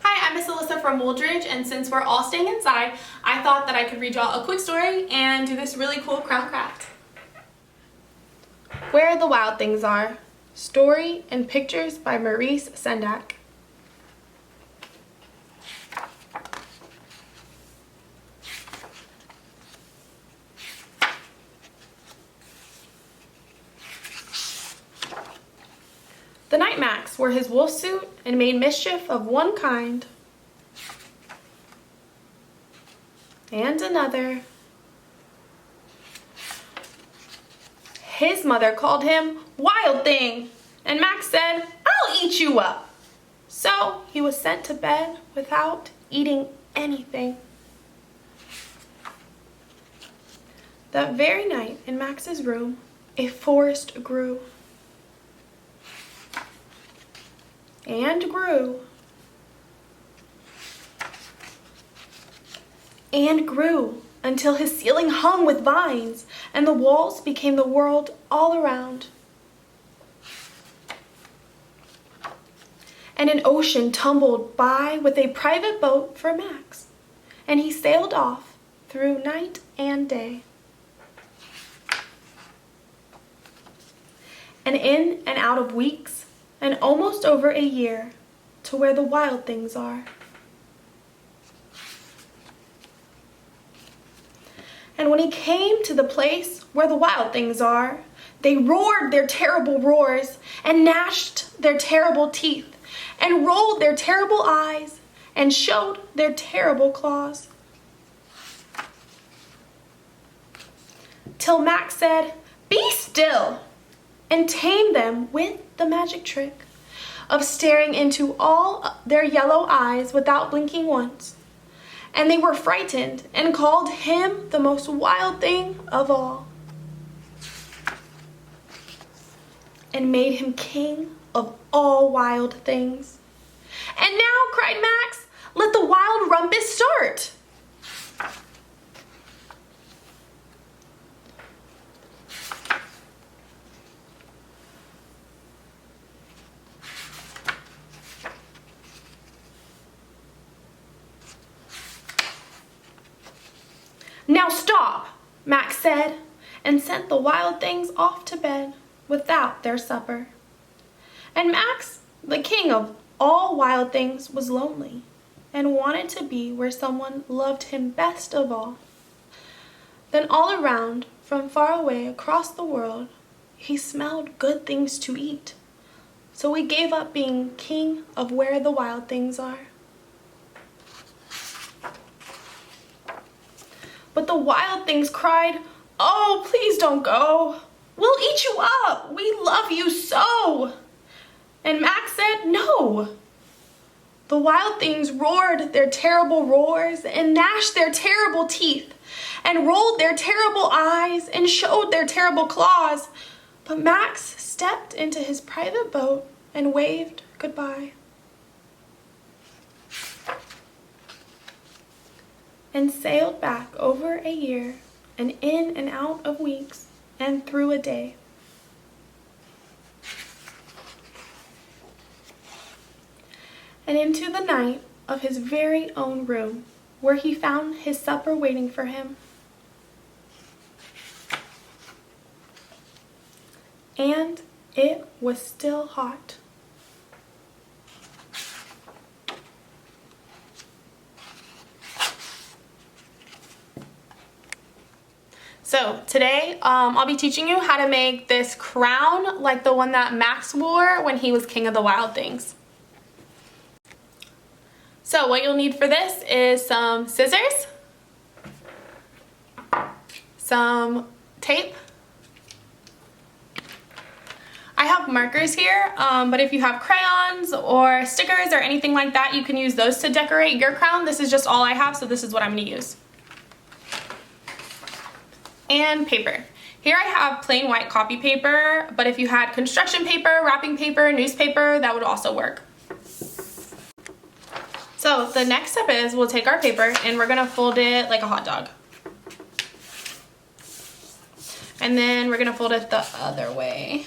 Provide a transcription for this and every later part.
Hi, I'm Miss Alyssa from Wooldridge, and since we're all staying inside, I thought that I could read y'all a quick story and do this really cool crown craft. Where the Wild Things Are. Story and pictures by Maurice Sendak. The night Max wore his wolf suit and made mischief of one kind and another. His mother called him Wild Thing, and Max said, "I'll eat you up." So he was sent to bed without eating anything. That very night in Max's room, a forest grew. And grew. And grew until his ceiling hung with vines and the walls became the world all around. And an ocean tumbled by with a private boat for Max, and he sailed off through night and day. And in and out of weeks, and almost over a year, to where the wild things are. And when he came to the place where the wild things are, they roared their terrible roars, and gnashed their terrible teeth, and rolled their terrible eyes, and showed their terrible claws. Till Max said, "Be still," and tamed them with the magic trick of staring into all their yellow eyes without blinking once. And they were frightened and called him the most wild thing of all, and made him king of all wild things. "And now," cried Max, "let the wild rumpus start." "Now stop," Max said, and sent the wild things off to bed without their supper. And Max, the king of all wild things, was lonely and wanted to be where someone loved him best of all. Then all around, from far away across the world, he smelled good things to eat. So he gave up being king of where the wild things are. But the wild things cried, "Oh, please don't go. We'll eat you up. We love you so." And Max said, "No." The wild things roared their terrible roars, and gnashed their terrible teeth, and rolled their terrible eyes, and showed their terrible claws. But Max stepped into his private boat and waved goodbye. And sailed back over a year, and in and out of weeks, and through a day. And into the night of his very own room, where he found his supper waiting for him. And it was still hot. So today I'll be teaching you how to make this crown like the one that Max wore when he was king of the wild things. So what you'll need for this is some scissors, some tape. I have markers here, but if you have crayons or stickers or anything like that, you can use those to decorate your crown. This is just all I have, so this is what I'm going to use. And paper. Here I have plain white copy paper, but if you had construction paper, wrapping paper, newspaper, that would also work. So the next step is we'll take our paper and we're gonna fold it like a hot dog. And then we're gonna fold it the other way.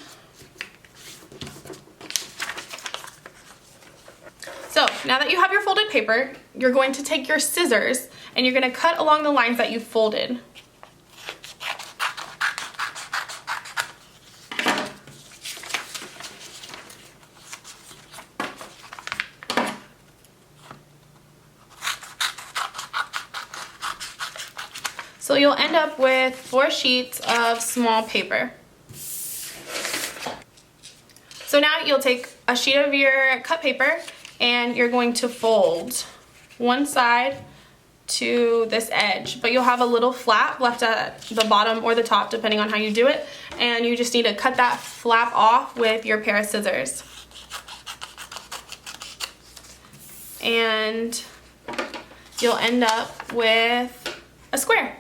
So now that you have your folded paper, you're going to take your scissors and you're going to cut along the lines that you folded. So you'll end up with 4 sheets of small paper. So now you'll take a sheet of your cut paper and you're going to fold one side to this edge, but you'll have a little flap left at the bottom or the top depending on how you do it, and you just need to cut that flap off with your pair of scissors. And you'll end up with a square.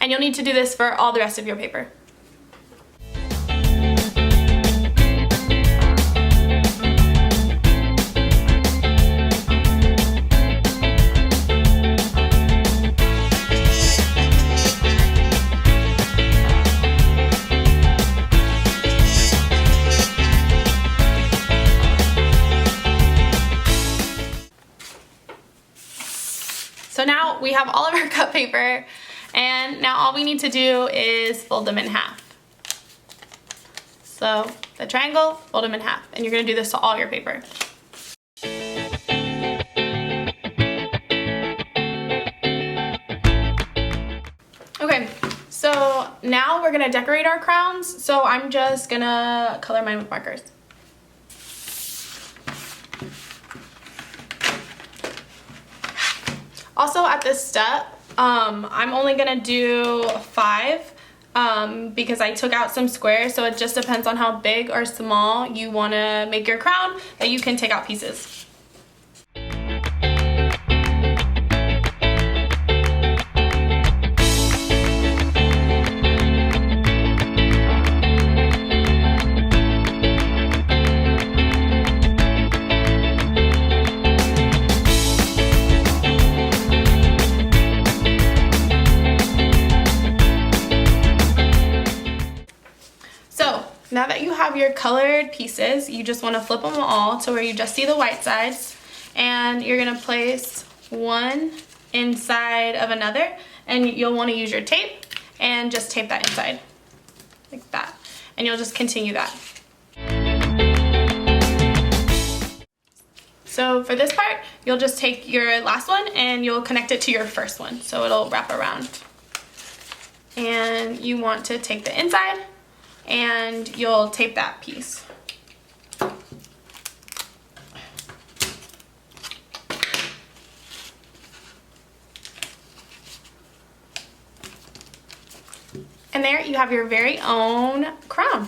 And you'll need to do this for all the rest of your paper. So now we have all of our cut paper, and now all we need to do is fold them in half. So the triangle, fold them in half, and you're going to do this to all your paper. Okay, so now we're going to decorate our crowns, so I'm just going to color mine with markers. Also at this step, I'm only gonna do 5 because I took out some squares, so it just depends on how big or small you wanna make your crown that you can take out pieces. Now that you have your colored pieces, you just want to flip them all to where you just see the white sides, and you're going to place one inside of another, and you'll want to use your tape and just tape that inside like that, and you'll just continue that. So for this part, you'll just take your last one and you'll connect it to your first one, so it'll wrap around. And you want to take the inside and you'll tape that piece. And there you have your very own crown.